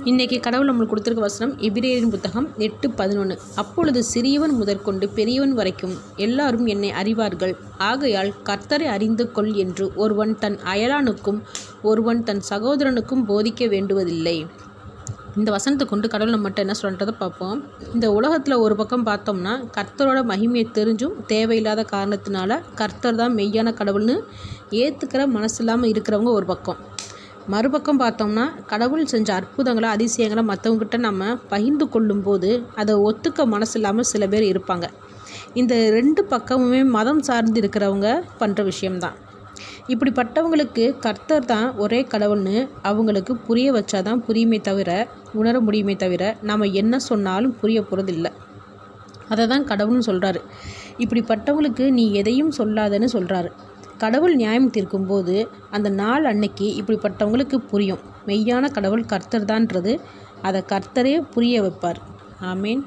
இன்றைக்கி கடவுள் நம்மளுக்கு கொடுத்துருக்க வசனம் எபிரேயரின் புத்தகம் 8:11. அப்பொழுது சிறியவன் முதற்கொண்டு பெரியவன் வரைக்கும் எல்லாரும் என்னை அறிவார்கள். ஆகையால் கர்த்தரை அறிந்து கொள் என்று ஒருவன் தன் அயலானுக்கும் ஒருவன் தன் சகோதரனுக்கும் போதிக்க வேண்டுவதில்லை. இந்த வசனத்தை கொண்டு கடவுள் நம்மகிட்ட என்ன சொல்கிறத பார்ப்போம். இந்த உலகத்தில் ஒரு பக்கம் பார்த்தோம்னா கர்த்தரோட மகிமையை தெரிஞ்சும் தேவையில்லாத காரணத்தினால கர்த்தர் தான் மெய்யான கடவுள்னு ஏற்றுக்கிற மனசு இல்லாமல் இருக்கிறவங்க ஒரு பக்கம். மறுபக்கம் பார்த்தோம்னா கடவுள் செஞ்ச அற்புதங்களை அதிசயங்களை மற்றவங்ககிட்ட நம்ம பகிர்ந்து கொள்ளும்போது அதை ஒத்துக்க மனசு இல்லாமல் சில பேர் இருப்பாங்க. இந்த ரெண்டு பக்கமுமே மதம் சார்ந்து இருக்கிறவங்க பண்ணுற விஷயம்தான். இப்படிப்பட்டவங்களுக்கு கர்த்தர் தான் ஒரே கடவுள்னு அவங்களுக்கு புரிய வச்சாதான் புரியுமே தவிர, உணர முடியுமே தவிர, நம்ம என்ன சொன்னாலும் புரிய போகிறதில்லை. அதை தான் கடவுள்னு சொல்கிறாரு. இப்படிப்பட்டவங்களுக்கு நீ எதையும் சொல்லாதன்னு சொல்கிறாரு. கடவுள் நியாயம் தீர்க்கும்போது அந்த நாள் அன்னைக்கு இப்படிப்பட்டவங்களுக்கு புரியும் மெய்யான கடவுள் கர்த்தர் தான்ன்றது. அதை கர்த்தரே புரிய வைப்பார். ஆமேன்.